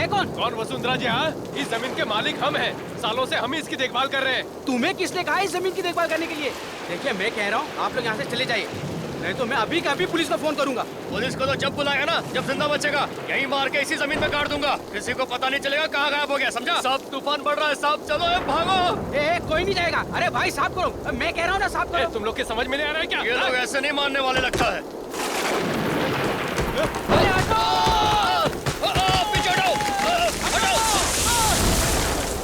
है कौन? कौन वसुंधरा जी? हाँ, इस जमीन के मालिक हम हैं। सालों से हम ही इसकी देखभाल कर रहे हैं। तुम्हें किसने कहा इस जमीन की देखभाल करने के लिए? देखिए मैं कह रहा हूँ आप लोग यहाँ से चले जाइए, नहीं तो मैं अभी का अभी पुलिस को फोन करूंगा। पुलिस को तो जब बुलाएगा ना, जब जिंदा बचेगा, यहीं मार के इसी जमीन पे काट दूंगा। किसी को पता नहीं चलेगा कहाँ गायब हो गया, समझा? सब तूफान बढ़ रहा है साहब, चलो भागो। कोई नहीं जाएगा। अरे भाई साफ करो, मैं कह रहा हूँ ना साफ करो। तुम लोग के समझ में नहीं आ रहा है क्या? ये लोग ऐसे नहीं मानने वाले लगता है। अरे हटो! पीछे हटो, हटो।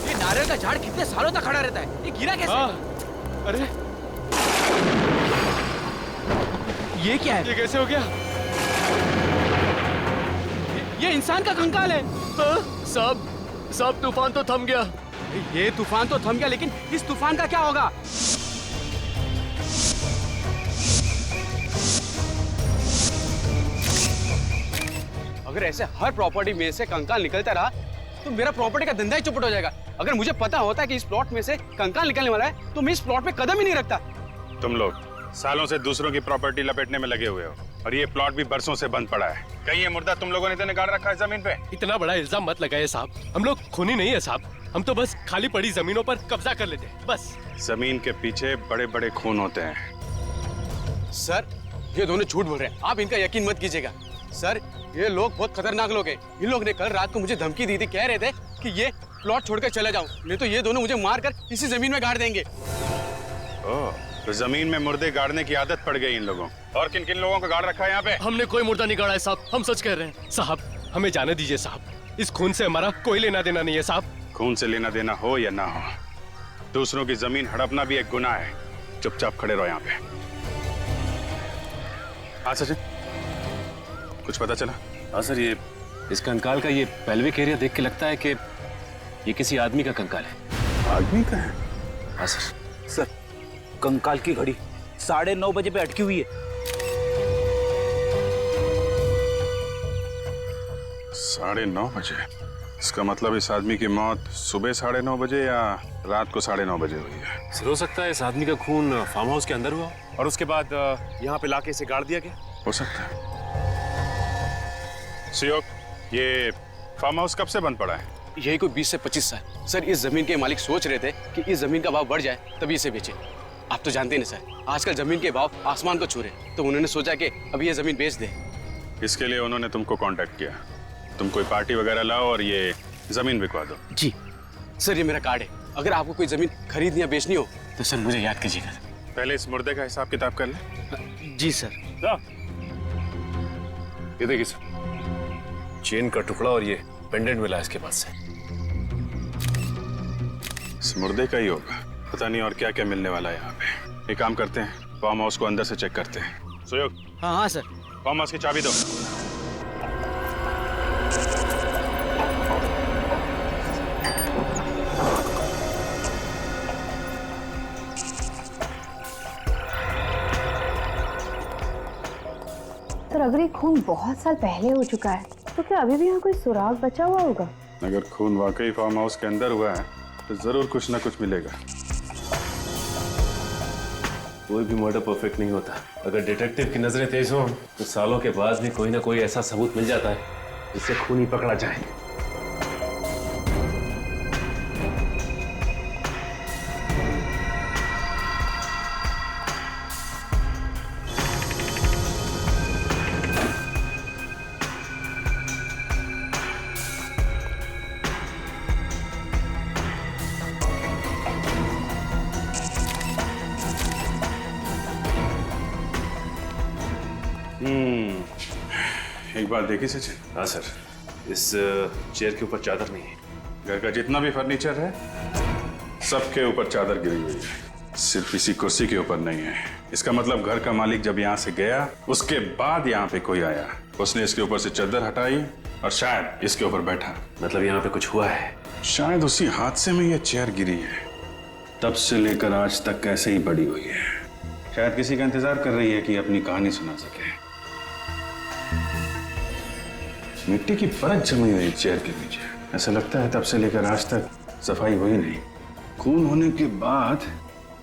ये नारियल का झाड़ कितने सालों तक खड़ा रहता है, ये गिरा कैसे? अरे ये क्या है? ये कैसे हो गया? ये इंसान का कंकाल है। सब तूफान तो थम गया। ये तूफान तो थम गया, लेकिन इस तूफान का क्या होगा? अगर ऐसे हर प्रॉपर्टी में से कंकाल निकलता रहा तो मेरा प्रॉपर्टी का धंधा ही चौपट हो जाएगा। अगर मुझे पता होता कि इस प्लॉट में से कंकाल निकलने वाला है तो मैं इस प्लॉट पे कदम ही नहीं रखता। तुम लोग सालों से दूसरों की प्रॉपर्टी लपेटने में लगे हुए हो और ये प्लॉट भी बरसों से बंद पड़ा है। कहीं ये मुर्दा तुम लोगों ने तो निकाल रखा है जमीन पे? इतना बड़ा इल्जाम मत लगाइए साहब, हम लोग खूनी नहीं है साहब। हम तो बस खाली पड़ी जमीनों पर कब्जा कर लेते हैं बस। जमीन के पीछे बड़े बड़े खून होते हैं। सर ये दोनों झूठ बोल रहे हैं, आप इनका यकीन मत कीजिएगा। सर ये लोग बहुत खतरनाक लोग हैं। इन लोग ने कल रात को मुझे धमकी दी थी, कह रहे थे कि ये प्लॉट छोड़कर चले जाऊं, नहीं तो ये दोनों मुझे मारकर इसी जमीन में गाड़ देंगे। ओह, तो जमीन में मुर्दे गाड़ने की आदत पड़ गई इन लोगों। और किन किन लोगों को गाड़ रखा है यहाँ पे? हमने कोई मुर्दा नहीं गाड़ा है साहब, हम सच कह रहे हैं। साहब हमें जाने दीजिए साहब, इस खून से हमारा कोई लेना देना नहीं है साहब। खून से लेना देना हो या ना हो, दूसरों की जमीन हड़पना भी एक गुनाह है। चुपचाप खड़े रहो यहाँ पे। हाँ सचिन, कुछ पता चला? हाँ सर, ये इस कंकाल का ये पेल्विक एरिया देख के लगता है कि ये किसी आदमी का कंकाल है। आदमी का है? हाँ सर। सर कंकाल की घड़ी 9:30 बजे पे अटकी हुई है। 9:30 बजे? इसका मतलब इस आदमी की मौत सुबह 9:30 बजे या रात को 9:30 बजे हुई है। सर हो सकता है इस आदमी का खून फार्म हाउस के अंदर हुआ और उसके बाद यहाँ पे लाके इसे गाड़ दिया गया। हो सकता है। सियोक, ये फार्म हाउस कब से बंद पड़ा है? यही कोई 20 से 25 साल। सर इस जमीन के मालिक सोच रहे थे कि इस जमीन का भाव बढ़ जाए तभी इसे बेचे। आप तो जानते हैं ना सर, आजकल जमीन के भाव आसमान को छू रहे, तो उन्होंने सोचा कि अब ये जमीन बेच दे। इसके लिए उन्होंने तुमको कांटेक्ट किया। तुम कोई पार्टी वगैरह लाओ और ये जमीन बिकवा दो। जी सर, ये मेरा कार्ड है। अगर आपको कोई जमीन खरीदनी या बेचनी हो तो सर मुझे याद कीजिएगा। पहले इस मुर्दे का हिसाब किताब कर ले। जी सर। ये देखिए सर, चेन का टुकड़ा और ये पेंडेंट मिला है इसके पास से। इस मुर्दे का ही होगा, पता नहीं और क्या क्या मिलने वाला है यहाँ पे। एक काम करते हैं, फार्म हाउस को अंदर से चेक करते हैं। सुयोग, हाँ हाँ सर। फार्म हाउस की चाबी दो। सर अगर ये खून बहुत साल पहले हो चुका है तो क्या अभी भी यहाँ कोई सुराग बचा हुआ होगा? अगर खून वाकई फार्म हाउस के अंदर हुआ है तो जरूर कुछ ना कुछ मिलेगा। कोई भी मर्डर परफेक्ट नहीं होता। अगर डिटेक्टिव की नजरें तेज हो तो सालों के बाद भी कोई ना कोई ऐसा सबूत मिल जाता है जिससे खूनी पकड़ा जाए। एक बात देखी सचिन? हाँ सर, इस चेयर के ऊपर चादर नहीं है। घर का जितना भी फर्नीचर है सबके ऊपर चादर गिरी हुई है, सिर्फ इसी कुर्सी के ऊपर नहीं है। इसका मतलब घर का मालिक जब यहाँ से गया उसके बाद यहाँ पे कोई आया, उसने इसके ऊपर से चादर हटाई और शायद इसके ऊपर बैठा। मतलब यहाँ पे कुछ हुआ है। शायद उसी हादसे में ये चेयर गिरी है, तब से लेकर आज तक ऐसे ही पड़ी हुई है। शायद किसी का इंतजार कर रही है कि अपनी कहानी सुना सके। मिट्टी की परत जमी हुई चेयर के पीछे, ऐसा लगता है तब से लेकर आज तक सफाई हुई नहीं। खून होने के बाद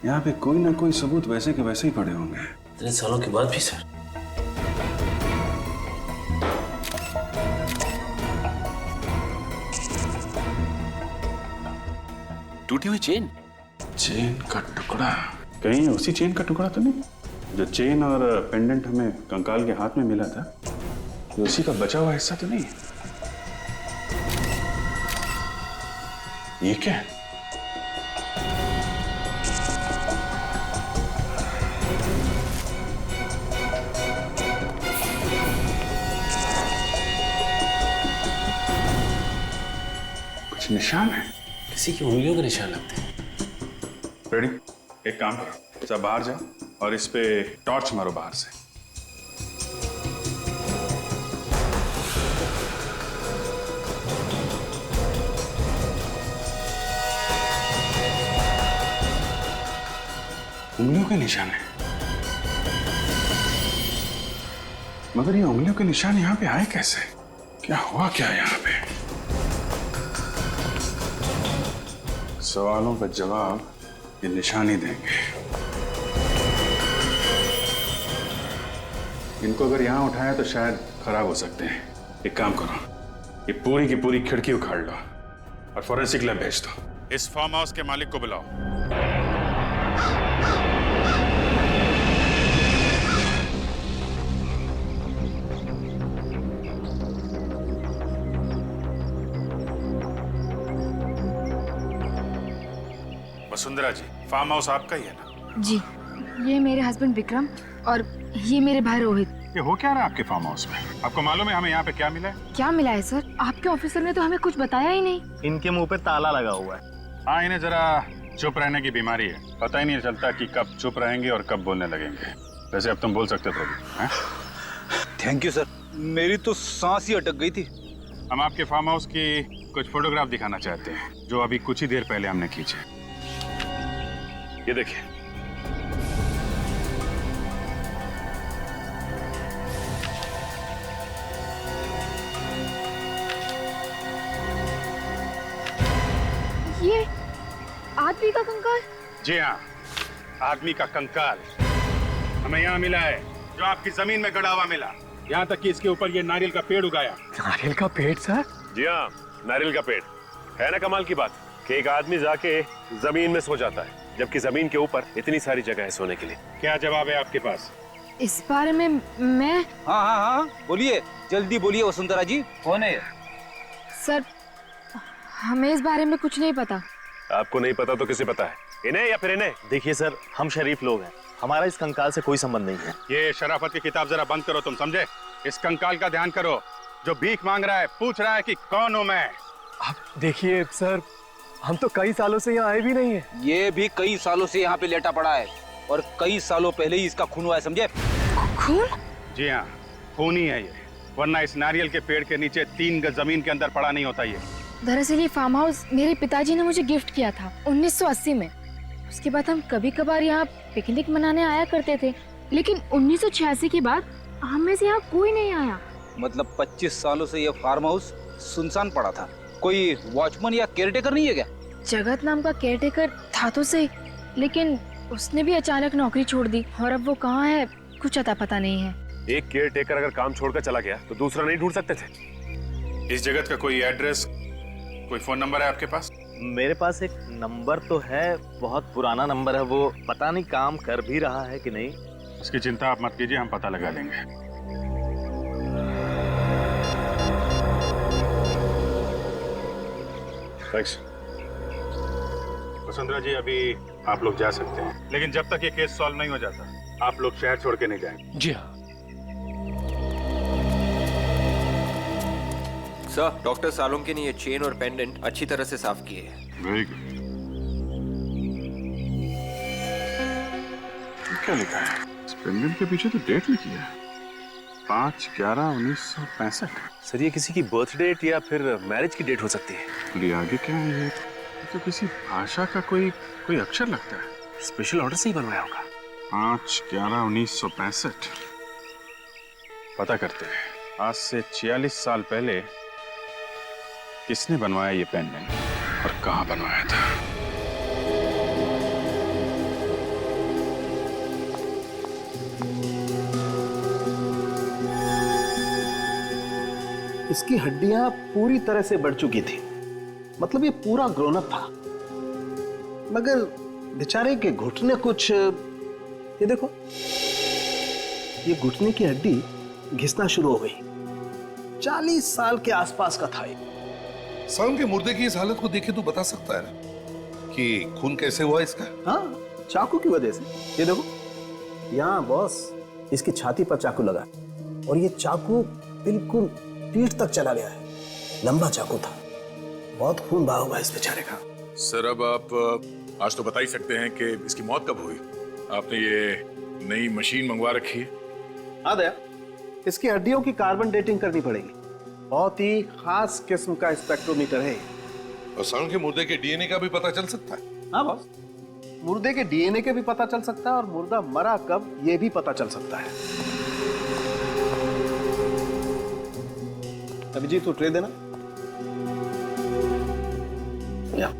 यहाँ पे कोई ना कोई सबूत वैसे के वैसे ही पड़े होंगे। इतने सालों के बाद भी सर। टूटी हुई चेन। चेन का टुकड़ा? कहीं उसी चेन का टुकड़ा तो नहीं जो चेन और पेंडेंट हमें कंकाल के हाथ में मिला था? तो उसी का बचा हुआ हिस्सा तो नहीं? ये क्या है? कुछ निशान है? किसी की उंगलियों के निशान लगते हैं। रेडी? एक काम करो, सब बाहर जाओ और इस पे टॉर्च मारो बाहर से। उंगलियों के निशान है, मगर ये उंगलियों के निशान यहाँ पे आए कैसे? क्या हुआ क्या यहाँ पे? सवालों का जवाब ये निशान ही देंगे। इनको अगर यहाँ उठाया तो शायद खराब हो सकते हैं। एक काम करो, ये पूरी की पूरी खिड़की उखाड़ लो और फॉरेंसिक लैब भेज दो। इस फार्म हाउस के मालिक को बुलाओ। वसुंधरा जी, फार्म हाउस आपका ही है ना? जी, ये मेरे हस्बैंड विक्रम और ये मेरे भाई रोहित। ये हो क्या रहा है आपके फार्म हाउस में? आपको मालूम है हमें यहाँ पे क्या मिला है? क्या मिला है सर? आपके ऑफिसर ने तो हमें कुछ बताया ही नहीं। इनके मुंह पे ताला लगा हुआ है। हाँ, इन्हें जरा चुप रहने की बीमारी है। पता ही नहीं चलता कि कब चुप रहेंगे और कब बोलने लगेंगे। वैसे अब तुम बोल सकते थे अभी। थैंक यू सर, मेरी तो सांस ही अटक गई थी। हम आपके फार्म हाउस की कुछ फोटोग्राफ दिखाना चाहते हैं जो अभी कुछ ही देर पहले हमने खींचे। ये देखिए। ये आदमी का कंकाल? जी हाँ, आदमी का कंकाल हमें यहाँ मिला है, जो आपकी जमीन में गड़ा हुआ मिला। यहाँ तक कि इसके ऊपर ये नारियल का पेड़ उगाया। नारियल का पेड़ सर? जी हाँ, नारियल का पेड़। है ना कमाल की बात कि एक आदमी जाके जमीन में सो जाता है, जबकि जमीन के ऊपर इतनी सारी जगह है सोने के लिए। क्या जवाब है आपके पास? इस बारे में मैं... हाँ हाँ हाँ, बोलिए, जल्दी बोलिए वसुंधरा जी, कौन है? सर, हमें इस बारे में कुछ नहीं पता। आपको नहीं पता तो किसे पता है? इन्हें या फिर इन्हें? देखिए सर, हम शरीफ लोग हैं, हमारा इस कंकाल से कोई संबंध नहीं है। ये शराफत की किताब जरा बंद करो, तुम समझे? इस कंकाल का ध्यान करो, जो भीख मांग रहा है, पूछ रहा है कि कौन हूं मैं। आप देखिए सर, हम तो कई सालों से यहाँ आए भी नहीं है। ये भी कई सालों से यहाँ पे लेटा पड़ा है और कई सालों पहले ही इसका खून हुआ है, समझे? खून? जी हाँ, खून ही है ये, वरना इस नारियल के पेड़ के नीचे 3 गज जमीन के अंदर पड़ा नहीं होता ये। दरअसल ये फार्म हाउस मेरे पिताजी ने मुझे गिफ्ट किया था 1980 में। उसके बाद हम कभी कभार यहाँ पिकनिक मनाने आया करते थे, लेकिन 1986 के बाद हम में से यहाँ कोई नहीं आया। मतलब 25 सालों से ये फार्म हाउस सुनसान पड़ा था। कोई वॉचमैन या केयरटेकर नहीं है क्या? जगत नाम का केयरटेकर था तो सही, लेकिन उसने भी अचानक नौकरी छोड़ दी और अब वो कहाँ है कुछ अता पता नहीं है। एक केयर टेकर अगर काम छोड़कर चला गया तो दूसरा नहीं ढूंढ सकते थे? इस जगत का कोई एड्रेस, कोई फोन नंबर है आपके पास? मेरे पास एक नंबर तो है, बहुत पुराना नंबर है, वो पता नहीं काम कर भी रहा है कि नहीं। उसकी चिंता आप मत कीजिए, हम पता लगा लेंगे। थैंक्स। वसुंधरा जी, अभी आप लोग जा सकते हैं, लेकिन जब तक ये केस सॉल्व नहीं हो जाता आप लोग शहर छोड़ के नहीं जाएंगे। जी हाँ। सर, डॉक्टर सालोंकी ने ये चेन और पेंडेंट अच्छी तरह से साफ किए हैं। Very good. क्या लिखा है इस पेंडेंट के पीछे? तो डेट लिखी है 5/11/1965। सर, ये किसी की बर्थ डेट या फिर मैरिज की डेट हो सकती है। ये आगे क्या है? ये तो किसी भाषा का कोई अक्षर लगता है। स्पेशल ऑर्डर से ही बनवाया होगा। 5/11/1965। पता करते हैं, आज से 46 साल पहले किसने बनवाया ये पेंडेंट और कहाँ बनवाया था? इसकी हड्डियां पूरी तरह से बढ़ चुकी थी, मतलब ये पूरा ग्रोन अप था। मगर बेचारे के घुटने कुछ, ये देखो, ये घुटने की हड्डी घिसना शुरू हो गई। 40 साल के आसपास का था ये। सालम के मुर्दे की इस हालत को देखे तो बता सकता है ना कि खून कैसे हुआ इसका? हाँ, चाकू की वजह से। ये देखो, यहाँ बॉस इसकी छाती पर चाकू लगा और ये चाकू बिल्कुल पीठ तक चला गया है। लंबा चाकू था, बहुत खून बहा हुआ है इस बेचारे का। सर अब आप आज तो बता ही सकते हैं कि इसकी मौत कब हुई? आपने ये नई मशीन मंगवा रखी है? हाँ दया, इसकी हड्डियों की कार्बन डेटिंग करनी पड़ेगी। बहुत ही खास किस्म का स्पेक्ट्रोमीटर है। और सालम के मुर्दे के डीएनए का भी पता चल सकता है? हाँ बॉस, मुर्दे के डीएनए के भी पता चल सकता है और मुर्दा मरा कब ये भी पता चल सकता है। अभिजीत तू ट्रे देना। या।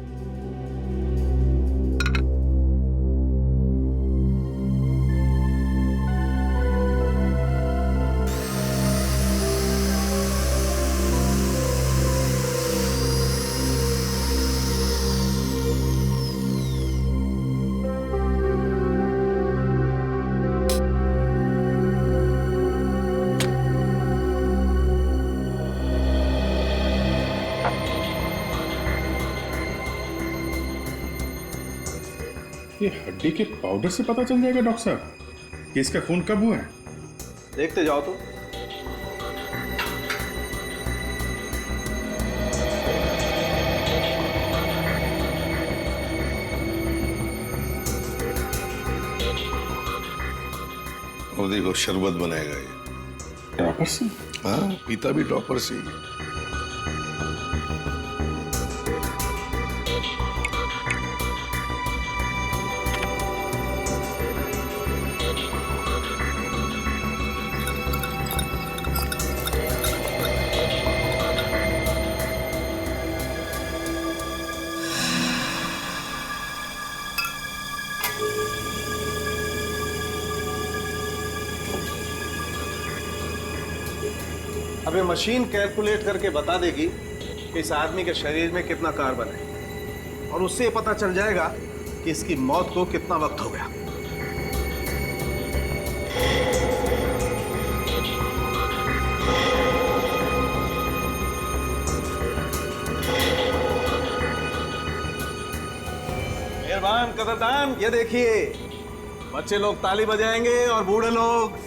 ये हड्डी के पाउडर से पता चल जाएगा डॉक्टर साहब कि इसका खून कब हुआ है? देखते जाओ तो। और देखो शरबत बनाएगा ये। ड्रॉपर से? हाँ, पीता भी ड्रॉपर से ही। अब ये मशीन कैलकुलेट करके बता देगी कि इस आदमी के शरीर में कितना कार्बन है और उससे ये पता चल जाएगा कि इसकी मौत को कितना वक्त हो गया। मेहरबान कदरदान, ये देखिए, बच्चे लोग ताली बजाएंगे और बूढ़े लोग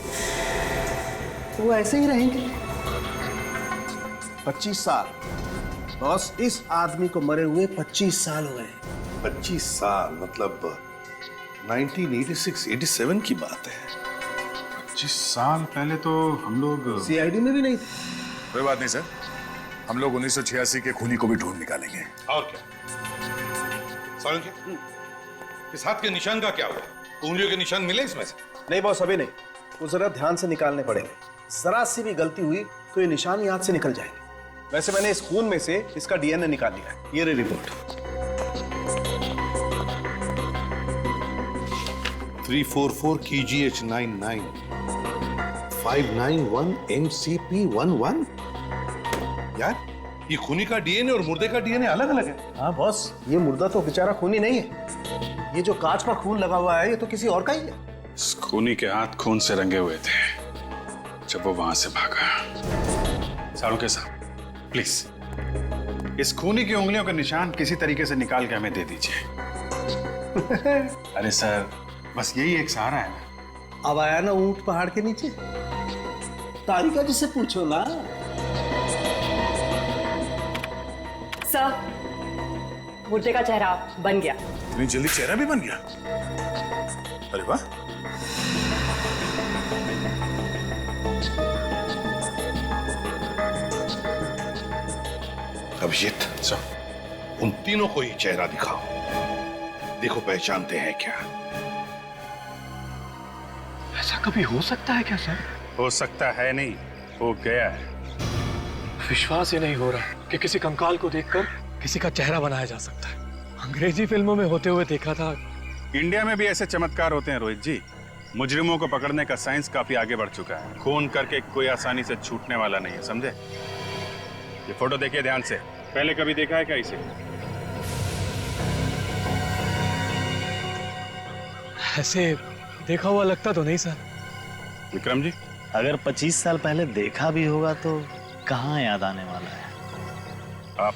वो ऐसे ही रहेंगे। 25 साल बॉस, इस आदमी को मरे हुए 25 साल हो गए। 25 साल मतलब 1986-87 की बात है। 25 साल पहले तो हम लोग सीआईडी में भी नहीं थे। कोई बात नहीं सर, हम लोग 1986 के खूनी को भी ढूंढ निकालेंगे। और क्या सालम के इस हाथ के निशान का क्या हुआ? उंगलियों के निशान मिले इसमें से? नहीं बॉस, अभी नहीं, वो जरा ध्यान से निकालने पड़ेंगे। जरा सी भी गलती हुई तो ये निशान याद से निकल जाएंगे। वैसे मैंने इस खून में से इसका डीएनए निकाल लिया है। ये रही रिपोर्ट। 344 KGH99 591 MCP11। यार ये खूनी का डीएनए और मुर्दे का डीएनए अलग अलग है। हाँ बॉस, ये मुर्दा तो बेचारा खूनी नहीं है। ये जो कांच का खून लगा हुआ है ये तो किसी और का ही है। इस खूनी के हाथ खून से रंगे हुए थे जब वो वहां से भागा। सालों के साथ प्लीज इस खूनी की उंगलियों के निशान किसी तरीके से निकाल के हमें दे दीजिए। अरे सर, बस यही एक सहारा है ना। अब आया ना ऊंट पहाड़ के नीचे, तारिका जी से पूछो ना। सर, मुर्दे का चेहरा बन गया। इतनी जल्दी चेहरा भी बन गया? अरे वाह। अभिजीत, उन तीनों को ही चेहरा दिखाओ, देखो पहचानते हैं क्या। ऐसा कभी हो सकता है क्या सर? हो सकता है नहीं, हो गया है। विश्वास ही नहीं हो रहा कि किसी कंकाल को देखकर किसी का चेहरा बनाया जा सकता है। अंग्रेजी फिल्मों में होते हुए देखा था। इंडिया में भी ऐसे चमत्कार होते हैं रोहित जी। मुजरिमों को पकड़ने का साइंस काफी आगे बढ़ चुका है। खून करके कोई आसानी से छूटने वाला नहीं है, समझे? ये फोटो देखिए ध्यान से। पहले कभी देखा है क्या इसे? ऐसे देखा हुआ लगता तो नहीं सर। विक्रम जी, अगर 25 साल पहले देखा भी होगा तो कहाँ याद आने वाला है। आप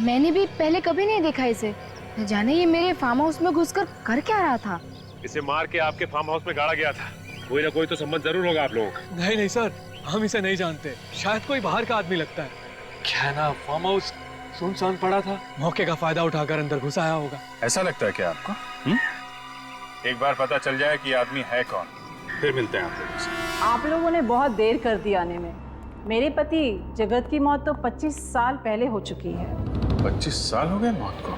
मैंने भी पहले कभी नहीं देखा इसे। न जाने ये मेरे फार्म हाउस में घुसकर कर क्या रहा था। इसे मार के आपके फार्म हाउस में गाड़ा गया था। कोई ना कोई तो संबंध जरूर होगा आप लोगों का। नहीं नहीं सर, हम इसे नहीं जानते। शायद कोई बाहर का आदमी लगता है। क्या है ना, फार्म हाउस सुनसान पड़ा था, मौके का फायदा उठाकर अंदर घुस आया होगा। ऐसा लगता है क्या आपको? एक बार पता चल जाए कि आदमी है कौन, फिर मिलते हैं आप लोगों से। आप लोगों ने बहुत देर कर दी आने में। मेरे पति जगत की मौत तो 25 साल पहले हो चुकी है। 25 साल हो गए मौत को?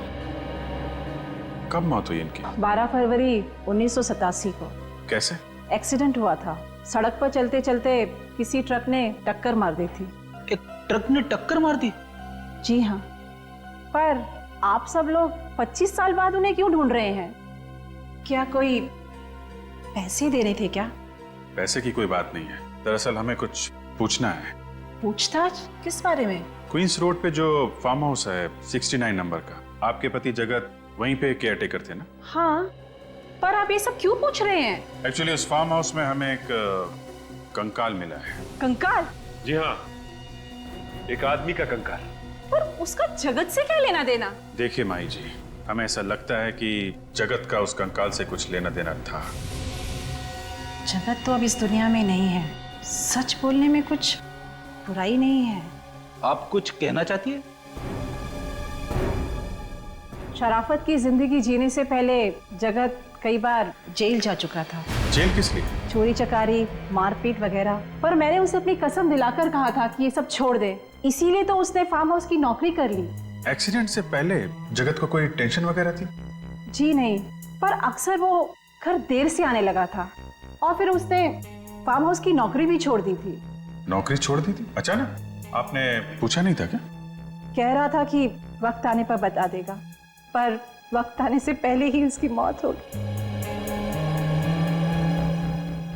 कब मौत हुई इनकी? 12 फरवरी 1987 को। कैसे? एक्सीडेंट हुआ था। सड़क पर चलते चलते किसी ट्रक ने टक्कर मार दी थी। एक ट्रक ने टक्कर मार दी? जी हाँ। पर आप सब लोग 25 साल बाद उन्हें क्यों ढूंढ रहे हैं? क्या कोई पैसे देने थे क्या? पैसे की कोई बात नहीं है, दरअसल हमें कुछ पूछना है। पूछताछ किस बारे में? क्वींस रोड पे जो फार्म हाउस है 69 नंबर का, आपके पति जगत वहीं पे केयरटेकर थे ना? हाँ, पर आप ये सब क्यों पूछ रहे हैं? एक्चुअली उस फार्म हाउस में हमें एक कंकाल मिला है। कंकाल? जी हाँ, एक आदमी का कंकाल। पर उसका जगत से क्या लेना देना? देखिए माई जी, हमें ऐसा लगता है कि जगत का उस कंकाल से कुछ लेना देना था। जगत तो अब इस दुनिया में नहीं है। सच बोलने में कुछ बुराई नहीं है। आप कुछ कहना चाहती है? शराफत की जिंदगी जीने से पहले जगत कई बार जेल जा चुका था। जेल किस लिए? चोरी चकारी, मारपीट वगैरह। पर मैंने उसे अपनी कसम दिलाकर कहा था कि ये सब छोड़ दे, इसीलिए तो उसने फार्म हाउस की नौकरी कर ली। एक्सीडेंट से पहले जगत को कोई टेंशन वगैरह थी? जी नहीं, पर अक्सर वो घर देर से आने लगा था और फिर उसने फार्म हाउस की नौकरी भी छोड़ दी थी। नौकरी छोड़ दी थी अचानक? आपने पूछा नहीं था क्या? कह रहा था कि वक्त आने पर बता देगा, पर वक्त आने से पहले ही उसकी मौत हो गई।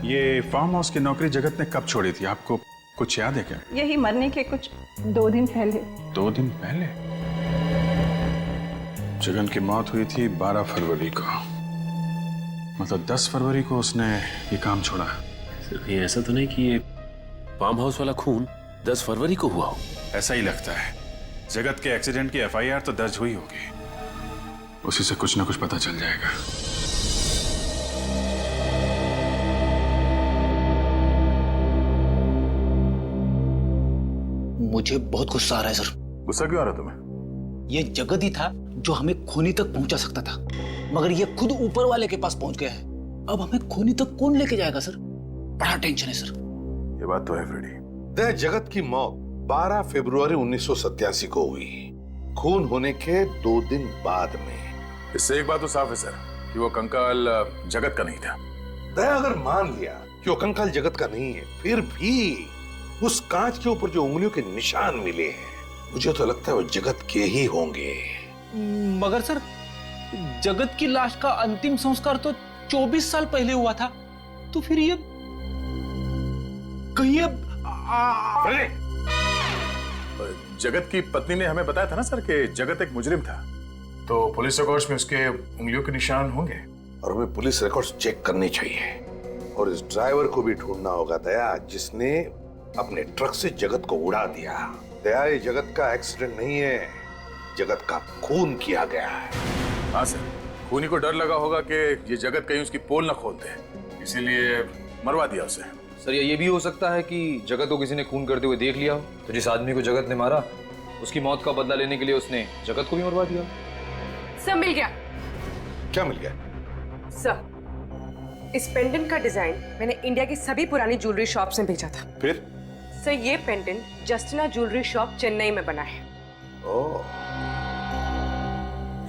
ये फार्म हाउस की नौकरी जगत ने कब छोड़ी थी, आपको कुछ याद है क्या? यही मरने के कुछ 2 दिन पहले। 2 दिन पहले? जगन की मौत हुई थी 12 फरवरी को, मतलब 10 फरवरी को उसने ये काम छोड़ा। सिर्फ ये ऐसा तो नहीं कि ये फार्म हाउस वाला खून 10 फरवरी को हुआ हो? ऐसा ही लगता है। जगत के एक्सीडेंट की FIR तो दर्ज हुई होगी, उसी से कुछ ना कुछ पता चल जाएगा। मुझे बहुत गुस्सा आ रहा है सर। गुस्सा क्यों आ रहा तुम्हें? ये जगत ही था जो हमें खूनी तक पहुंचा सकता था, मगर ये खुद ऊपर वाले के पास पहुंच गया है। अब हमें खूनी तक कौन लेके जाएगा सर? बड़ा टेंशन है सर। ये बात तो है फ्रेडी। दे जगत की मौत 12 फरवरी 1987 को हुई, खून होने के 2 दिन बाद में। इससे एक बात तो साफ है सर कि वो कंकाल जगत का नहीं था। दया अगर मान लिया कि वो कंकाल जगत का नहीं है, फिर भी उस कांच के ऊपर जो उंगलियों के निशान मिले हैं, मुझे तो लगता है वो जगत के ही होंगे। मगर सर, जगत की लाश का अंतिम संस्कार तो 24 साल पहले हुआ था, तो फिर ये कहीं जगत की पत्नी ने हमें बताया था ना सर कि जगत एक मुजरिम था, तो पुलिस रिकॉर्ड्स में उसके उंगलियों के निशान होंगे। और हमें पुलिस रिकॉर्ड्स चेक करने चाहिए और इस ड्राइवर को भी ढूंढना होगा दया, जिसने अपने ट्रक से जगत को उड़ा दिया। दया, ये जगत का एक्सीडेंट नहीं है, जगत का खून किया गया है। हाँ सर, खूनी को डर लगा होगा कि ये जगत कहीं उसकी पोल न खोल दे, इसीलिए मरवा दिया उसे। सर ये भी हो सकता है कि जगत को किसी ने खून करते हुए देख लिया हो, तो जिस आदमी को जगत ने मारा उसकी मौत का बदला लेने के लिए उसने जगत को भी मरवा दिया। सर मिल गया। क्या मिल गया? सर इस पेंडेंट का डिजाइन मैंने इंडिया की सभी पुरानी ज्वेलरी शॉप से भेजा था। फिर? सर ये pendant Justina jewellery shop Chennai में बना है। Oh,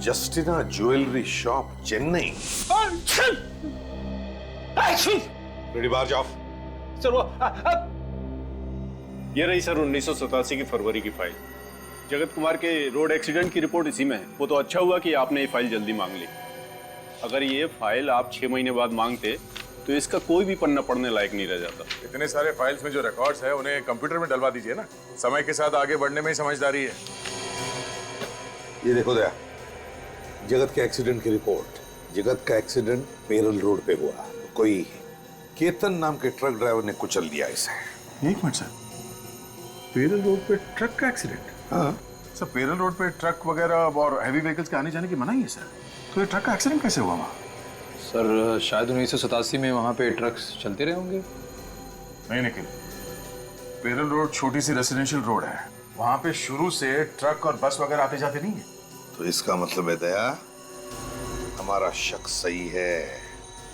Justina jewellery shop Chennai. Ready, बाहर जाओ। सर वो ये रही सर 1987 की फरवरी की फाइल। जगत कुमार के रोड एक्सीडेंट की रिपोर्ट इसी में है। वो तो अच्छा हुआ कि आपने ये फाइल जल्दी मांग ली। अगर ये फाइल आप 6 महीने बाद मांगते तो इसका कोई भी पन्ना पढ़ने लायक नहीं रह जाता। इतने सारे फाइल्स में जो रिकॉर्ड्स है उन्हें कंप्यूटर में डलवा दीजिए ना, समय के साथ आगे बढ़ने में ही समझदारी है। ये देखो दया, जगत के एक्सीडेंट की रिपोर्ट जगत का एक्सीडेंट पेरल रोड पे हुआ। कोई केतन नाम के ट्रक ड्राइवर ने कुचल दिया इसे। एक मिनट सर, पेरल रोड पे ट्रक का एक्सीडेंट? हाँ सर, पेरल रोड पे ट्रक वगैरह और हैवी व्हीकल्स के आने जाने की मनाही है सर। तो ये ट्रक का एक्सीडेंट कैसे हुआ वहाँ? सर शायद 1987 में वहाँ पे ट्रक्स चलते रहे होंगे। नहीं निखिल, पेरल रोड छोटी सी रेसिडेंशियल रोड है, वहाँ पे शुरू से ट्रक और बस वगैरह आते जाते नहीं है। तो इसका मतलब है दया, हमारा शक सही है।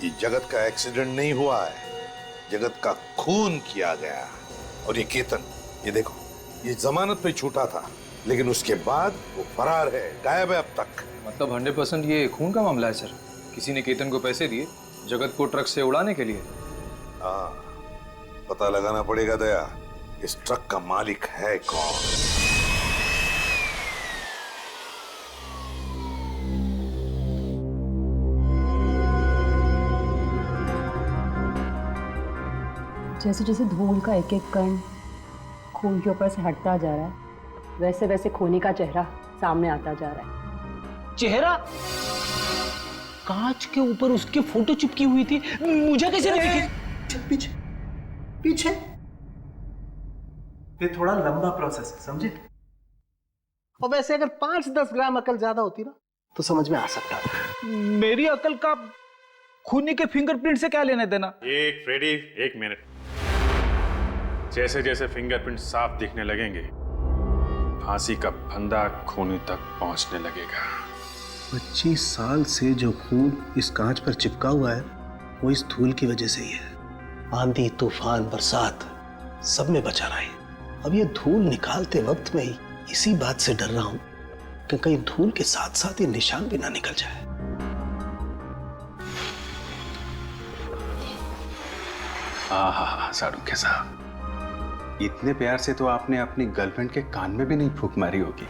ये जगत का एक्सीडेंट नहीं हुआ है, जगत का खून किया गया। और ये केतन, ये देखो, ये जमानत पे छूटा था, लेकिन उसके बाद वो फरार है, गायब है अब तक। मतलब 100% ये खून का मामला है सर। किसी ने केतन को पैसे दिए जगत को ट्रक से उड़ाने के लिए। हाँ, पता लगाना पड़ेगा दया, इस ट्रक का मालिक है कौन। जैसे जैसे धूल का एक एक कण खून के ऊपर से हटता जा रहा है, वैसे वैसे खूनी का चेहरा सामने आता जा रहा है। चेहरा? कांच के ऊपर उसकी फोटो चिपकी हुई थी, मुझे कैसे नहीं दिखी? पीछे पीछे। ये थोड़ा लंबा प्रोसेस है, समझे? और वैसे अगर 5-10 ग्राम अकल ज्यादा होती ना तो समझ में आ सकता था। मेरी अकल का खूनी के फिंगरप्रिंट से क्या लेने देना? एक फ्रेडी, एक मिनट। जैसे जैसे फिंगरप्रिंट साफ दिखने लगेंगे, फांसी का फंदा खूनी तक पहुंचने लगेगा। 25 साल से जो खून इस कांच पर चिपका हुआ है वो इस धूल की वजह से ही है। आंधी, तूफान, बरसात सब में बचा रहा है। अब ये धूल निकालते वक्त में ही इसी बात से डर रहा हूं कि कहीं धूल के साथ साथ ये निशान भी ना निकल जाए। हाँ, साड़ू साहब, इतने प्यार से तो आपने अपनी गर्लफ्रेंड के कान में भी नहीं फूंक मारी होगी।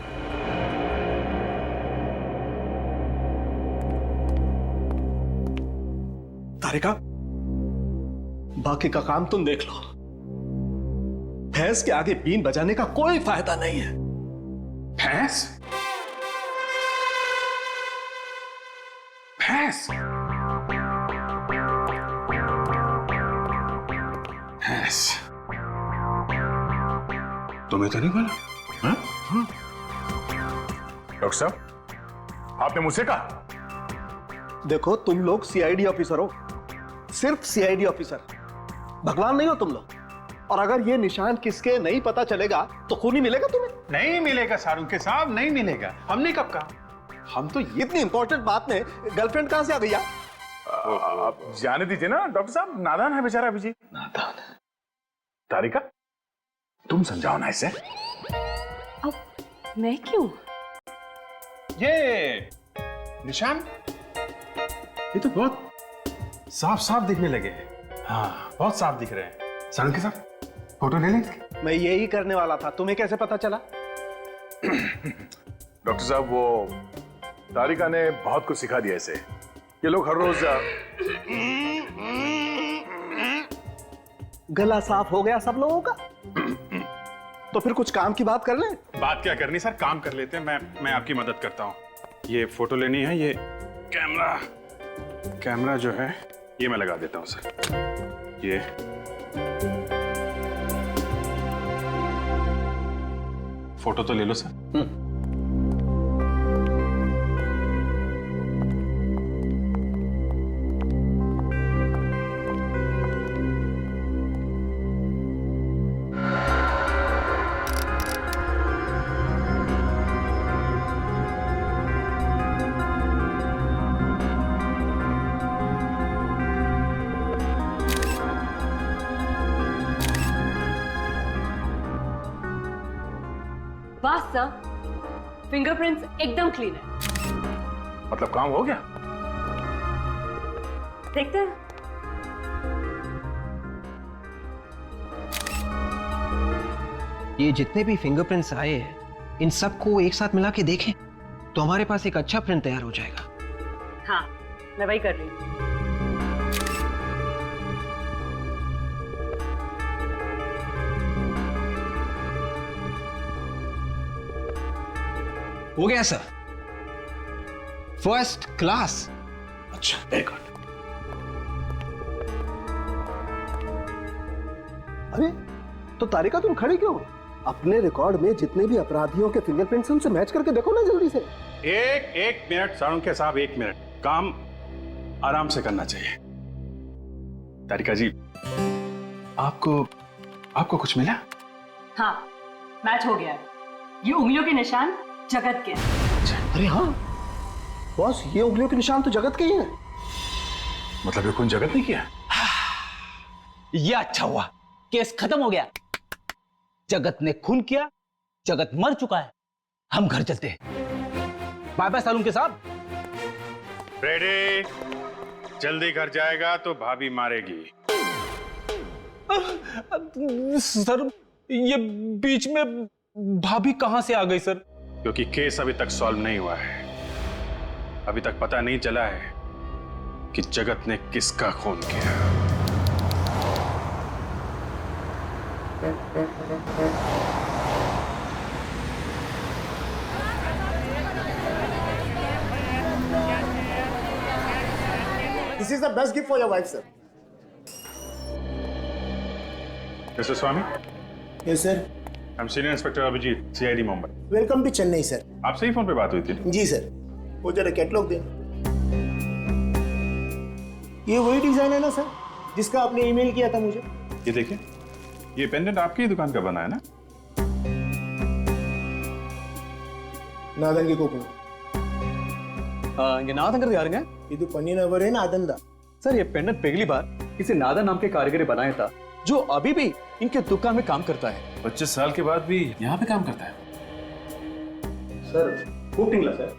तारिका, बाकी का काम तुम देख लो। भैंस के आगे बीन बजाने का कोई फायदा नहीं है। भैंस? भैंस? भैंस? तुम्हें तो नहीं बोला? हाँ? डॉक्टर साहब, आपने मुझसे कहा? देखो, तुम लोग सीआईडी ऑफिसर हो, सिर्फ सीआईडी ऑफिसर, भगवान नहीं हो तुम लोग। और अगर ये निशान किसके नहीं पता चलेगा तो खून ही मिलेगा तुम्हें। नहीं मिलेगा सारुके साहब, नहीं मिलेगा। हमने कब कहा? हम तो इतनी इंपॉर्टेंट बात में गर्लफ्रेंड कहां से आ गई? आप जाने दीजिए ना डॉक्टर साहब, नादान है बेचारा अभिजीत। नादान? तारिका, तुम समझाओ ना इसे। अब मैं क्यों? ये निशान, ये तो बहुत साफ साफ दिखने लगे हैं। हाँ, बहुत साफ दिख रहे हैं। सारुके साहब, फोटो ले लें? मैं यही करने वाला था, तुम्हें कैसे पता चला? डॉक्टर साहब, वो तारिका ने बहुत कुछ सिखा दिया इसे। ये लोग हर रोज गला साफ हो गया सब लोगों का? तो फिर कुछ काम की बात कर लें। बात क्या करनी सर, काम कर लेते हैं। मैं आपकी मदद करता हूँ। ये फोटो लेनी है, ये कैमरा जो है ये मैं लगा देता हूँ सर। ये फोटो तो ले लो सर। बस सर, फिंगरप्रिंट्स एकदम क्लीन है। मतलब काम हो गया? देखते हैं। ये जितने भी फिंगरप्रिंट्स आए हैं, इन सबको एक साथ मिला के देखें तो हमारे पास एक अच्छा प्रिंट तैयार हो जाएगा। हाँ, मैं वही कर रही हूँ। हो गया सर, फर्स्ट क्लास। अच्छा, वेरी गुड। अरे तो तारिका तुम खड़ी क्यों? अपने रिकॉर्ड में जितने भी अपराधियों के फिंगरप्रिंट्स हैं उनसे मैच करके देखो ना जल्दी से। एक मिनट साळुंखे साहब, 1 मिनट। काम आराम से करना चाहिए। तारिका जी, आपको कुछ मिला? हाँ, मैच हो गया है। ये उंगलियों के निशान जगत के हैं। अरे हाँ बॉस, ये उंगलियों के निशान तो जगत के ही हैं। मतलब ये खून जगत ने किया? ये अच्छा हुआ, केस खत्म हो गया। जगत ने खून किया, जगत मर चुका है। हम घर चलते हैं। बाय बाय सालुंखे साहब। रेडी? जल्दी घर जाएगा तो भाभी मारेगी। सर, ये बीच में भाभी कहां से आ गई सर? क्योंकि केस अभी तक सॉल्व नहीं हुआ है। अभी तक पता नहीं चला है कि जगत ने किसका खून किया। This is the best gift for your wife, sir. Mr. Swami? Yes, sir. I'm Senior Inspector Abhijit, CID Mumbai. Welcome to Chennai, sir. आपसे ही फोन पे बात हुई थी? जी सर। वो जरा कैटलॉग देना। ये वही डिजाइन है ना सर, जिसका आपने ईमेल किया था मुझे? ये देखिए, ये पेंडेंट आपकी ही दुकान का बना है ना? नादन के कोपन। ये नादन यारुंगा? ಇದು ಪನ್ನಿನವರೇ ನಾದಂದ। सर, ये पेंडेंट पहली बार किसी नादन नाम के कारीगर ने बनाया था, जो अभी भी इनके दुकान में काम करता है। 25 साल के बाद भी यहाँ पे काम करता है। सर, ಕೂಟಿಂಗ್ಲ ಸರ್।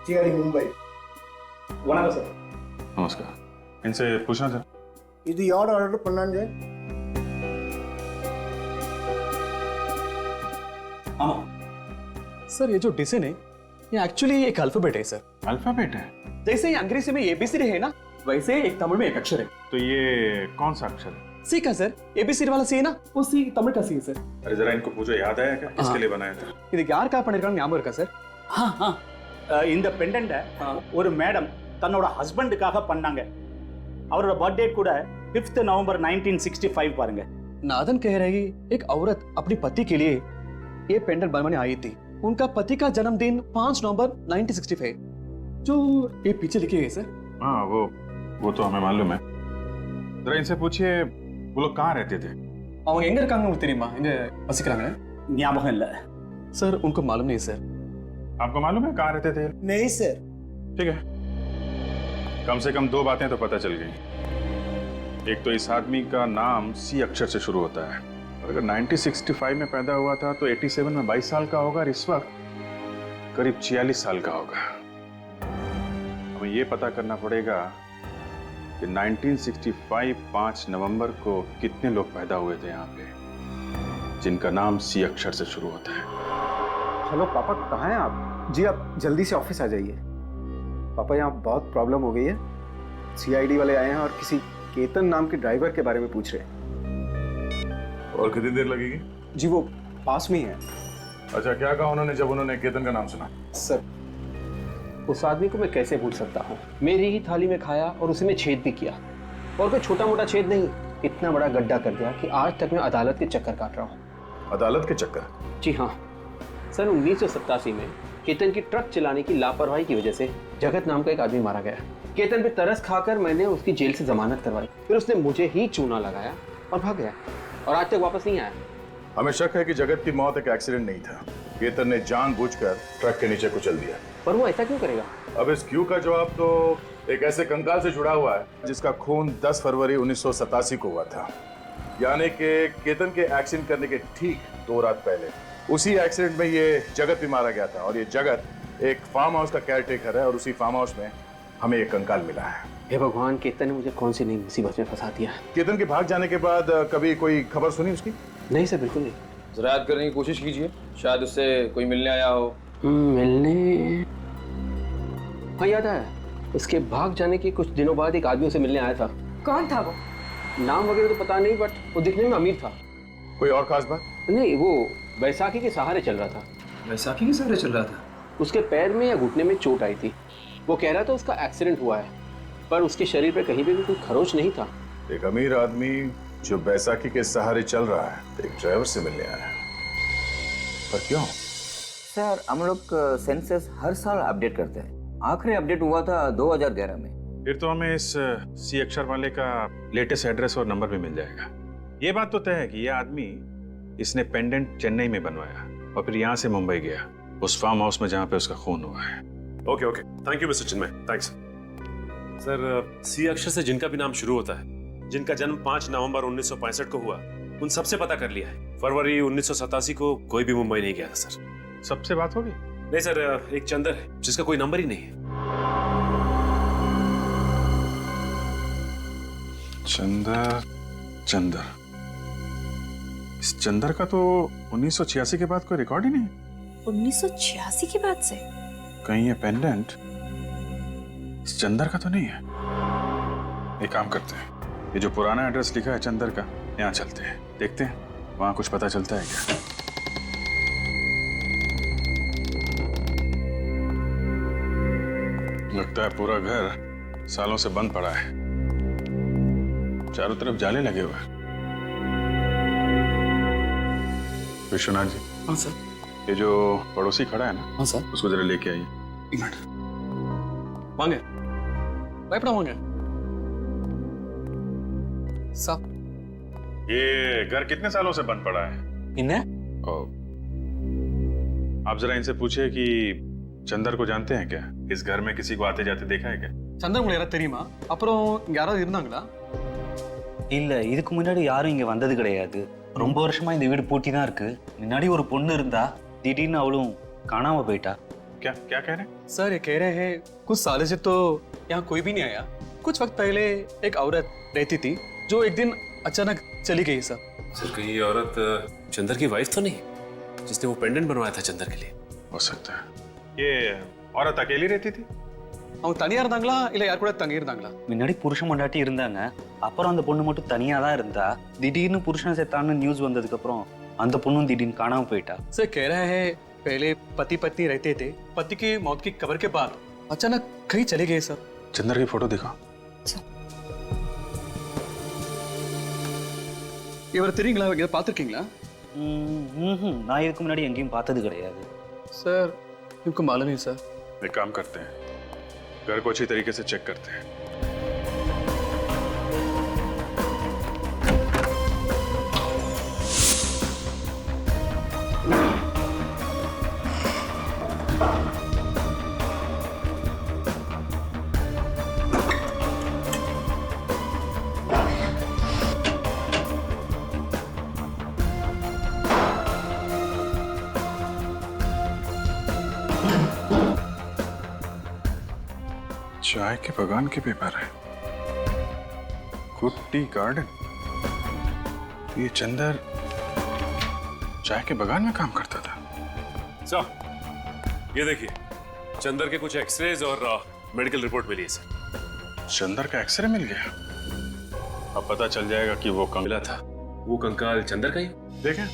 CID ಮುಂಬೈ। ವಣಕ ಸರ್। नमस्कार। इनसे पूछना था। ಇದು ಯಾರು ಆರ್ಡರ್ பண்ணாங்க? हाँ सर, ये जो डिजाइन है ये एक्चुअली एक अल्फाबेट है सर। अल्फाबेट है? जैसे अंग्रेजी में ABCD है ना, वैसे एक तमिल में एक अक्षर है। तो ये कौन सा अक्षर है? सी का सर। ABCD वाला सी है ना, वो सी तमिल का सी है सर। अरे जरा इनको पूछो, याद आया क्या किसके लिए बनाया था? இதுக்கு யார் கால் பண்ணிருக்காங்க ஞாபகம் இருக்கா சார்? இந்த பெண்டன்ட்டை ஒரு மேடம் தன்னோட ஹஸ்பண்டுக்காக பண்ணாங்க. அவரோட बर्थडे கூட 5 नवंबर 1965 பாருங்க. नादन कह रही एक औरत अपने पति के लिए ये पेंडेंट बनवाने आई थी। उनका पति का जन्मदिन 5 नवंबर 1965, जो ये पीछे लिखे है सर। हाँ, वो तो हमें मालूम है। जरा इनसे पूछिए वो लोग कहाँ रहते थे? அவங்க எங்க இருக்காங்க உங்களுக்கு தெரியுமா? எங்க வசிக்கிறாங்க? ஞாபகம் இல்ல सर, उनको मालूम नहीं सर। आपको मालूम है कहाँ रहते थे? नहीं सर। ठीक है, कम से कम 2 बातें तो पता चल गई। एक तो इस आदमी का नाम C अक्षर से शुरू होता है, और अगर 1965 में पैदा हुआ था तो 87 में 22 साल का होगा, और इस वक्त करीब 46 साल का होगा। हमें ये पता करना पड़ेगा कि 1965 5 नवंबर को कितने लोग पैदा हुए थे यहाँ पे जिनका नाम C अक्षर से शुरू होता है। हेलो पापा, कहाँ हैं आप? जी आप जल्दी से ऑफिस आ जाइए। पापा, यहाँ बहुत प्रॉब्लम हो गई है। CID वाले आए हैं और किसी केतन नाम के ड्राइवर के बारे में पूछ रहे हैं। और कितनी देर लगेगी? जी वो पास में ही है। अच्छा, क्या कहा उन्होंने जब उन्होंने केतन का नाम सुना? सर, उस आदमी को मैं कैसे भूल सकता हूँ? मेरी ही थाली में खाया और उसी में छेद भी किया, और कोई छोटा मोटा छेद नहीं, इतना बड़ा गड्ढा कर दिया कि आज तक मैं अदालत के चक्कर काट रहा हूँ। अदालत के चक्कर? जी हाँ। सन 1987 में केतन की ट्रक चलाने की लापरवाही की वजह से जगत नाम का एक आदमी मारा गया। केतन पे तरस खाकर मैंने उसकी जेल से जमानत करवाई, फिर उसने मुझे ही चूना लगाया और भाग गया, और आज तक वापस नहीं आया। हमें शक है कि जगत की मौत एक एक्सीडेंट नहीं था। केतन ने जानबूझकर ट्रक के नीचे कुचल दिया। पर वो ऐसा क्यों करेगा? अब इस क्यों का जवाब तो एक ऐसे कंकाल से जुड़ा हुआ है जिसका खून 10 फरवरी 1987 को हुआ था, यानी कि केतन के एक्सीडेंट करने के ठीक 2 रात पहले उसी एक्सीडेंट में ये जगत भी मारा गया था। और ये जगत एक फार्म हाउस का केयरटेकर है, और उसी फार्म हाउस में हमें एक कंकाल मिला है। हे भगवान, केतन ने मुझे कौन सी नई मुसीबत में फंसा दिया। केतन के भाग जाने के बाद कभी कोई खबर सुनी उसकी? नहीं सर, बिल्कुल नहीं। जरा याद करने की कोशिश कीजिए, शायद उससे कोई मिलने आया हो। मिलने? हाँ, याद आया। उसके भाग जाने के कुछ दिनों बाद एक आदमी उसे मिलने आया था। कौन था वो? नाम वगैरह तो पता नहीं, बट वो दिखने में अमीर था। कोई और खास बात? नहीं, वो बैसाखी के सहारे चल रहा था। बैसाखी के सहारे चल रहा था? उसके पैर में या घुटने में चोट आई थी, वो कह रहा था उसका एक्सीडेंट हुआ है, पर उसके शरीर पे कहीं पे भी कोई खरोच नहीं था। एक अमीर आदमी जो बैसाखी के सहारे चल रहा है एक ड्राइवर से मिलने आया है, पर क्यों? सर हम लोग सेंसस हर साल अपडेट करते हैं, आखिरी अपडेट हुआ था 2011 में। फिर तो हमें इस सी अक्षर वाले का लेटेस्ट एड्रेस और नंबर भी मिल जाएगा। ये बात तो तय है कि ये आदमी इसने पेंडेंट चेन्नई में बनवाया और फिर यहाँ से मुंबई गया, उस फार्म हाउस में जहाँ पे उसका खून हुआ है। Okay okay, thank you mister Chinmay, thanks. Sir C अक्षर से जिनका भी नाम शुरू होता है, जिनका जन्म 5 नवंबर 1965 को हुआ, उन सबसे पता कर लिया है। फरवरी 1987 को कोई भी मुंबई नहीं गया था सर। सबसे बात होगी? नहीं सर, एक चंदर है जिसका कोई नंबर ही नहीं है। चंदर इस चंदर का तो 1986 के बाद कोई रिकॉर्ड ही नहीं है। 1986 के बाद से? कहीं ये पेंडेंट इस चंदर का तो नहीं है। एक काम करते हैं, ये जो पुराना एड्रेस लिखा है चंदर का, यहाँ चलते हैं, देखते हैं वहां कुछ पता चलता है क्या। लगता है पूरा घर सालों से बंद पड़ा है, चारों तरफ जाले लगे हुए हैं। विश्वनाथ जी। हाँ सर। ये जो पड़ोसी खड़ा है ना, हाँ सर, उसको जरा लेके आइए। एक मिनट। वांगे भयपड़ा वांगे साहब। ये घर कितने सालों से बंद पड़ा है? आप जरा इनसे पूछिए कि चंदर को जानते हैं क्या? इस घर में किसी को आते जाते देखा है क्या? चंदर मुझे यार தெரியுமா? அப்புறம் யாராவது இருந்தாங்களா? இல்ல, இதுக்கு முன்னாடி யாரும் இங்க வந்தது கிடையாது. ரொம்ப வருஷமா இந்த வீடு பூட்டி தான் இருக்கு. முன்னாடி ஒரு பொண்ணு இருந்தா, திடீர்னு அவளும் காணாம போயிட்டா. क्या क्या कह रहे हैं? सर ये कह रहे हैं कुछ सालों से तो यहाँ कोई भी नहीं आया। कुछ वक्त पहले एक औरत रहती थी जो एक दिन अचानक चली गई सर। सर कहीं ये औरत चंदर की वाइफ तो नहीं, जिसने वो पेंडेंट बनवाया था चंदर के लिए? हो सकता है। ये औरत अकेली रहती थी? அவங்க தனியா இருந்தாங்களா இல்ல யார் கூட தங்கி இருந்தாங்களா? முன்னாடி புருஷன் பொண்டாட்டி இருந்தாங்க. அப்புறம் அந்த பொண்ணு மட்டும் தனியா தான் இருந்தா. திடீர்னு புருஷன் செத்தான்னு நியூஸ் வந்ததுக்கு அப்புறம் அந்த பொண்ணும் திடீர்னு காணாம போயிட்டா। सर कह रहा है पहले पति पत्नी रहते थे, पति की मौत की खबर के बाद अचानक कहीं चले गए सर। चंदर की फोटो दिखा। இவர் தெரியுங்களா? இதை பார்த்துருக்கீங்களா? நான் இதுக்கு முன்னாடி எங்கேயும் பார்த்தது கிடையாது। सर इनको मालूम नहीं सर। एक काम करते हैं, घर को अच्छी तरीके से चेक करते हैं। चाय के बगान के पेपर है, गुड टी गार्डन। ये चंदर चाय के बगान में काम करता था। सर ये देखिए, चंदर के कुछ एक्सरेज और मेडिकल रिपोर्ट मिली है सर। चंदर का एक्सरे मिल गया? अब पता चल जाएगा कि वो मिला था, वो कंकाल चंदर का ही। देखें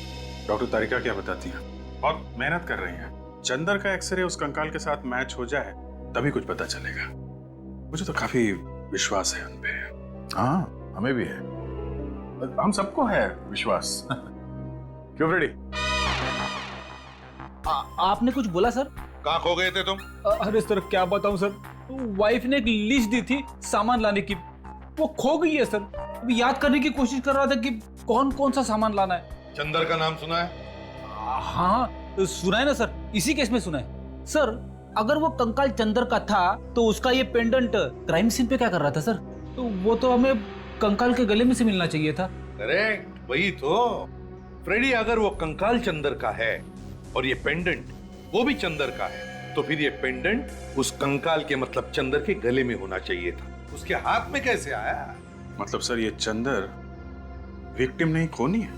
डॉक्टर तारिका क्या बताती हैं, बहुत मेहनत कर रही हैं। चंदर का एक्सरे उस कंकाल के साथ मैच हो जाए तभी कुछ पता चलेगा। मुझे तो काफी विश्वास है उन पे। हाँ हमें भी है, हम सबको है विश्वास। क्यों फ्रेडी? आपने कुछ बोला सर? कहाँ खो गए थे तुम? अरे सर क्या बताऊं सर, वाइफ ने एक लिस्ट दी थी सामान लाने की, वो खो गई है सर। अभी याद करने की कोशिश कर रहा था कि कौन कौन सा सामान लाना है। चंदर का नाम सुना है? हाँ सुना है ना सर, इसी केस में सुना है सर। अगर वो कंकाल चंदर का था तो उसका ये पेंडेंट क्राइम सीन पे क्या कर रहा था सर? तो वो तो हमें कंकाल के गले में से मिलना चाहिए था। करेक्ट, वही तो फ्रेडी। अगर वो कंकाल चंदर का है और ये पेंडेंट वो भी चंदर का है, तो फिर ये पेंडेंट उस कंकाल के मतलब चंदर के गले में होना चाहिए था। उसके हाथ में कैसे आया? मतलब सर ये चंदर विक्टिम नहीं, खूनी है,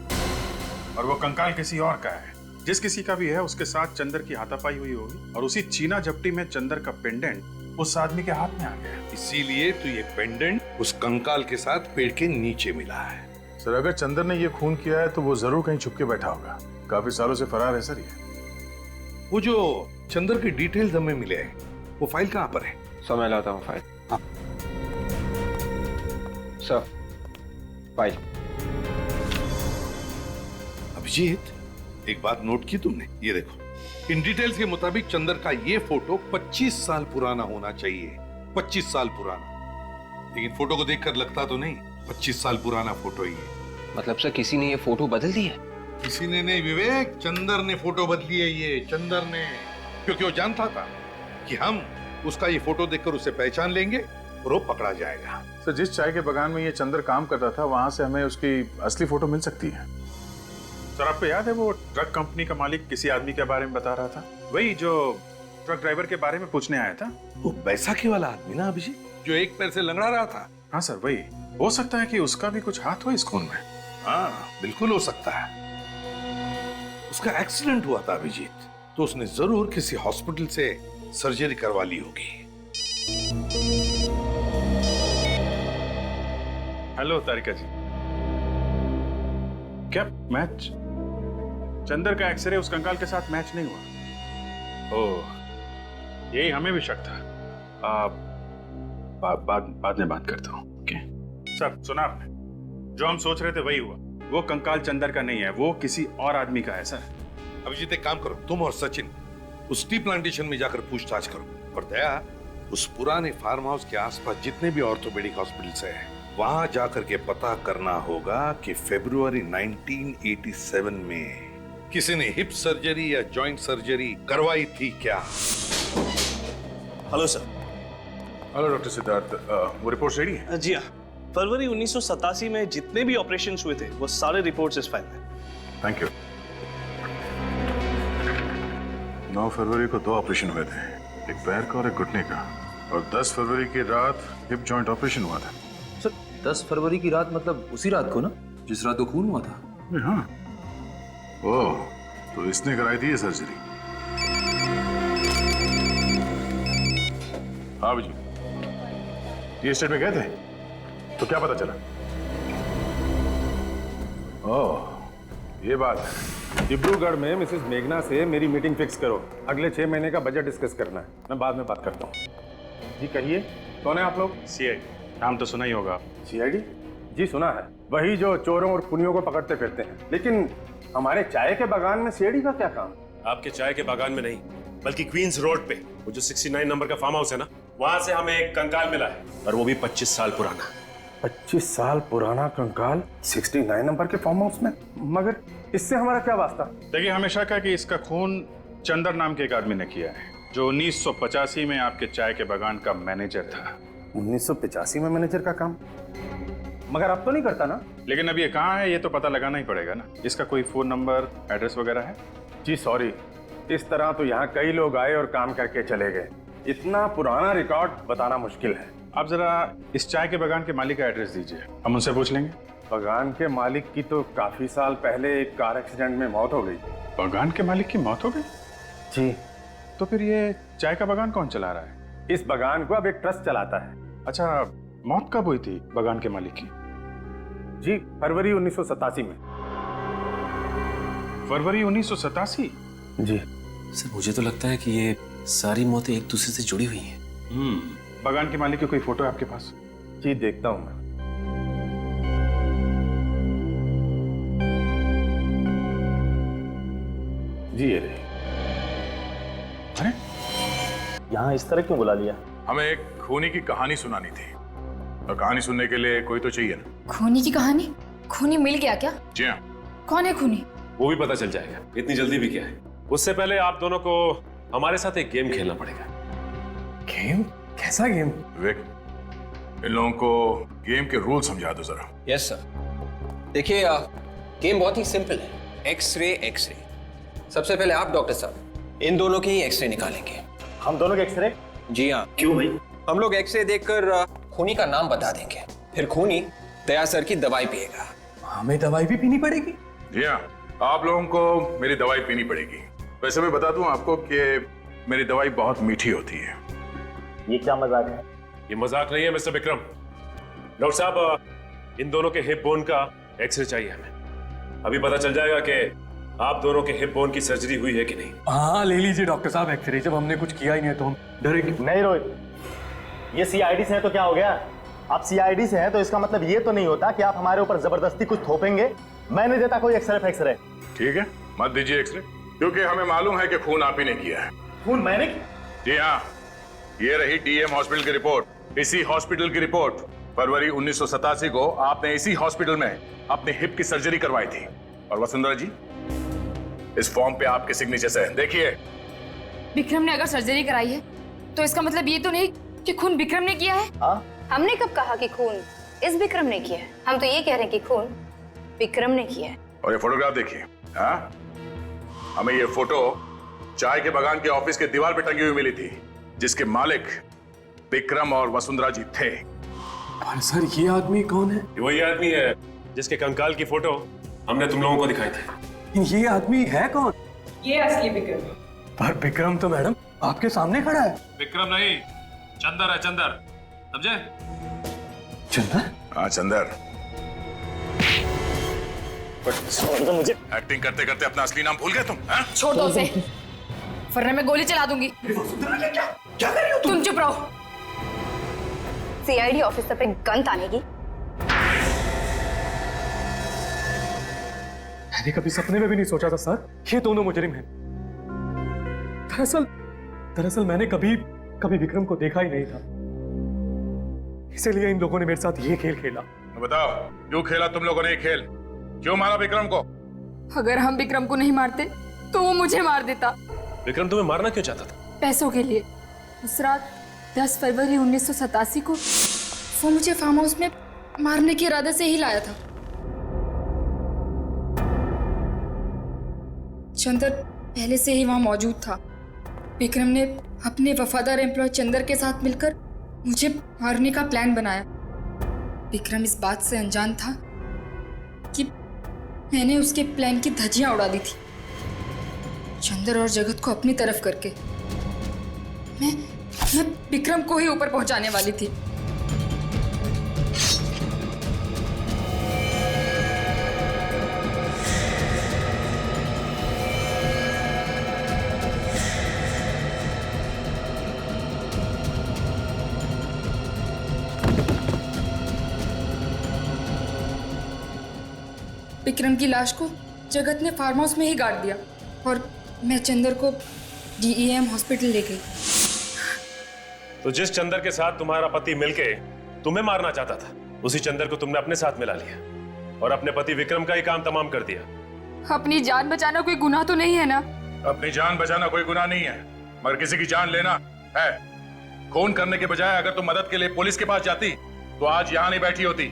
और वो कंकाल किसी और का है। जिस किसी का भी है उसके साथ चंदर की हाथापाई हुई होगी और उसी चीना झपटी में चंदर का पेंडेंट उस आदमी के हाथ में आ गया। इसीलिए तो ये पेंडेंट उस कंकाल के साथ पेड़ के नीचे मिला है। सर अगर चंदर ने ये खून किया है तो वो जरूर कहीं छुप के बैठा होगा। काफी सालों से फरार है सर ये। वो जो चंदर के डिटेल्स हमें मिले हैं, वो फाइल कहाँ पर है? सर मैं लाता हूँ फाइल। हाँ सर फाइल। अभिजीत, एक बात नोट की तुमने? ये देखो, इन डिटेल्स के मुताबिक चंदर का ये फोटो 25 साल पुराना होना चाहिए। 25 साल पुराना। लेकिन फोटो को देखकर लगता तो नहीं 25 साल पुराना फोटो ही है। मतलब सर किसी ने ये फोटो बदल दी है? किसी ने नहीं विवेक, चंदर ने फोटो बदली है। ये चंदर ने, क्योंकि वो जानता था कि हम उसका ये फोटो देखकर उसे पहचान लेंगे और वो पकड़ा जाएगा। सर, जिस चाय के बागान में ये चंदर काम करता था वहां से हमें उसकी असली फोटो मिल सकती है। सर, आपको याद है वो ट्रक कंपनी का मालिक किसी आदमी के बारे में बता रहा था? वही जो ट्रक ड्राइवर के बारे में पूछने आया था। वो बैसाखी वाला आदमी ना अभिजीत, जो एक पैर से लंगड़ा रहा था। हाँ सर, वही। हो सकता है कि उसका भी कुछ हाथ हो इस खून में। हाँ बिल्कुल हो सकता है। उसका एक्सीडेंट हुआ था अभिजीत, तो उसने जरूर किसी हॉस्पिटल से सर्जरी करवा ली होगी। हेलो तारिका जी, क्या मैच? चंदर का एक्सरे उस कंकाल के साथ मैच नहीं हुआ। ओह, यही हमें भी शक था। बाद में बात करता हूँ। ओके सर, सुना आपने? जो हम सोच रहे थे वही हुआ। वो कंकाल चंदर का नहीं है, वो किसी और आदमी का है सर। अभिजीत, एक काम करो, तुम और सचिन उस टी प्लांटेशन में जाकर पूछताछ करो। और दया, उस पुराने फार्म हाउस के आसपास जितने भी ऑर्थोपेडिक हॉस्पिटल्स हैं, वहां जाकर के पता करना होगा कि फरवरी 1987 में किसी ने हिप सर्जरी या जॉइंट सर्जरी करवाई थी क्या? Hello sir. Hello doctor Siddharth, वो रिपोर्ट रेडी है? जी हाँ, फरवरी 1987 में जितने भी ऑपरेशंस हुए थे वो सारे रिपोर्ट्स इस फाइल में। Thank you. 9 फरवरी को 2 ऑपरेशन हुए थे, एक पैर का और एक घुटने का। और 10 फरवरी की रात हिप जॉइंट ऑपरेशन हुआ था। सर 10 फरवरी की रात मतलब उसी रात को ना, जिस रात को खून हुआ था? हाँ। ओह, तो इसने कराई थी ये सर्जरी? हाँ जी, ये स्टेट में गए थे तो क्या पता चला? ओह, ये बात है। डिब्रूगढ़ में मिसेस मेघना से मेरी मीटिंग फिक्स करो। अगले 6 महीने का बजट डिस्कस करना है। मैं बाद में बात करता हूँ। जी कहिए, कौन है आप लोग? सीआईडी। नाम तो सुना ही होगा। सीआईडी? जी सुना है, वही जो चोरों और खूनियों को पकड़ते फिरते हैं। लेकिन हमारे चाय के बागान में सीआईडी का क्या काम? आपके चाय के बागान में नहीं, बल्कि क्वींस रोड पे वो जो 69 नंबर का फार्म हाउस है ना, वहां से हमें एक कंकाल मिला है, और वो भी 25 साल पुराना। 25 साल पुराना कंकाल 69 नंबर के फार्म हाउस में? मगर इससे हमारा क्या वास्ता? देखिए, हमें शक है कि इसका खून चंदर नाम के एक आदमी ने किया है, जो 1985 में आपके चाय के बागान का मैनेजर था। 1985 में मैनेजर का काम? मगर अब तो नहीं करता ना? लेकिन अब ये कहाँ है ये तो पता लगाना ही पड़ेगा ना। इसका कोई फोन नंबर, एड्रेस वगैरह है? जी सॉरी, इस तरह तो यहाँ कई लोग आए और काम करके चले गए। इतना पुराना रिकॉर्ड बताना मुश्किल है। आप जरा इस चाय के बागान के मालिक का एड्रेस दीजिए, हम उनसे पूछ लेंगे। बागान के मालिक की तो काफी साल पहले एक कार एक्सीडेंट में मौत हो गई। बागान के मालिक की मौत हो गई? जी। तो फिर ये चाय का बागान कौन चला रहा है? इस बागान को अब एक ट्रस्ट चलाता है। अच्छा, मौत कब हुई थी बागान के मालिक की? जी फरवरी 1987 में। फरवरी 1987? जी सर, मुझे तो लगता है कि ये सारी मौतें एक दूसरे से जुड़ी हुई हैं। बागान के मालिक की कोई फोटो है आपके पास? जी देखता हूं मैं। जी ये रही। अरे, यहाँ इस तरह क्यों बुला लिया? हमें एक खूनी की कहानी सुनानी थी, और कहानी सुनने के लिए कोई तो चाहिए ना। खूनी की कहानी? खूनी मिल गया क्या? जी हाँ। कौन है खूनी? वो भी पता चल जाएगा, इतनी जल्दी भी क्या है। उससे पहले आप दोनों को हमारे साथ एक गेम खेलना पड़ेगा। गेम? कैसा गेम? विवेक, इन लोगों को गेम के रूल समझा दो जरा। Yes sir. देखिए, गेम बहुत ही सिंपल है। X-ray X-ray. सबसे पहले आप डॉक्टर साहब इन दोनों के ही एक्सरे निकालेंगे। हम दोनों के एक्सरे? जी हाँ। क्यों भाई? हम लोग एक्सरे देखकर खूनी का नाम बता देंगे, फिर खूनी दया सर की दवाई पिएगा। हमें दवाई भी पीनी पड़ेगी? जी हाँ, आप लोगों को मेरी दवाई पीनी पड़ेगी। वैसे मैं बता दूं आपको कि मेरी दवाई बहुत मीठी होती है। ये क्या मजाक है? ये मजाक नहीं है मिस्टर विक्रम। डॉक्टर साहब, इन दोनों के हिप बोन का एक्सरे चाहिए हमें। अभी पता चल जाएगा कि आप दोनों के हिप बोन की सर्जरी हुई है कि नहीं। हाँ ले लीजिए डॉक्टर साहब एक्सरे, जब हमने कुछ किया ही नहीं तो हम डरे क्यों? नहीं रोहित, ये सीआईडी से है तो क्या हो गया? आप सीआईडी से हैं तो इसका मतलब ये तो नहीं होता कि आप हमारे ऊपर जबरदस्ती कुछ थोपेंगे। मैं नहीं देता कोई एक्सरे फैक्सरे। ठीक है, मत दीजिए एक्सरे, क्योंकि हमें मालूम है कि खून आप ही ने किया है। खून मैंने किया? जी हाँ, ये रही डीएम हॉस्पिटल की रिपोर्ट। इसी हॉस्पिटल की रिपोर्ट। फरवरी 1987 को आपने इसी हॉस्पिटल में अपने हिप की सर्जरी करवाई थी। और वसुंधरा जी, इस फॉर्म पे आपके सिग्नेचर है, देखिए। विक्रम ने अगर सर्जरी कराई है तो इसका मतलब ये तो नहीं कि खून विक्रम ने किया है। हमने कब कहा कि खून इस विक्रम ने किया है? हम तो ये कह रहे हैं कि खून विक्रम ने किया है। और ये फोटोग्राफ देखिए। हाँ, हमें ये फोटो चाय के बागान के ऑफिस के दीवार पे टंगी हुई मिली थी, जिसके मालिक विक्रम और वसुंधरा जी थे। पर सर, ये आदमी कौन है? वही आदमी है जिसके कंकाल की फोटो हमने तुम लोगों को दिखाई थी। ये आदमी है कौन? ये असली विक्रम। पर विक्रम तो मैडम आपके सामने खड़ा है। विक्रम नहीं, चंदर है, चंदर, समझे? चंदर? हाँ चंदर। छोड़ दो मुझे। एक्टिंग करते करते अपना असली नाम भूल गए तुम? हाँ? छोड़ दो उसे, वरना मैं गोली चला दूंगी। क्या कर रही हो तुम चुप रहो। सीआईडी ऑफिसर पे गन तानेगी? मैंने कभी सपने में भी नहीं सोचा था सर ये दोनों मुजरिम हैं। दरअसल मैंने कभी विक्रम को देखा ही नहीं था, इसीलिए इन लोगों ने मेरे साथ ये खेल खेला। बताओ, क्यों खेला तुम लोगों ने ये खेल? क्यों मारा विक्रम को? अगर हम विक्रम को नहीं मारते तो वो मुझे मार देता। विक्रम तुम्हें मारना क्यों चाहता था? पैसों के लिए। उस रात 10 फरवरी 1987 को वो मुझे फार्म हाउस में मारने के इरादे से ही लाया था। चंदर पहले से ही वहां मौजूद था। विक्रम ने अपने वफादार एम्प्लॉय चंदर के साथ मिलकर मुझे मारने का प्लान बनाया। विक्रम इस बात से अनजान था कि मैंने उसके प्लान की धज्जियां उड़ा दी थी, चंदर और जगत को अपनी तरफ करके। मैं विक्रम को ही ऊपर पहुंचाने वाली थी। विक्रम की लाश को जगत ने फार्म हाउस में ही गाड़ दिया और मैं चंदर को डीईएम हॉस्पिटल ले गई। तो जिस चंदर के साथ तुम्हारा पति मिलके तुम्हें मारना चाहता था, उसी चंदर को तुमने अपने साथ मिला लिया और अपने पति विक्रम का ही काम तमाम कर दिया। अपनी जान बचाना कोई गुनाह तो नहीं है ना? अपनी जान बचाना कोई गुनाह नहीं है, मगर किसी की जान लेना है। खून करने के बजाय अगर तुम मदद के लिए पुलिस के पास जाती तो आज यहाँ नहीं बैठी होती।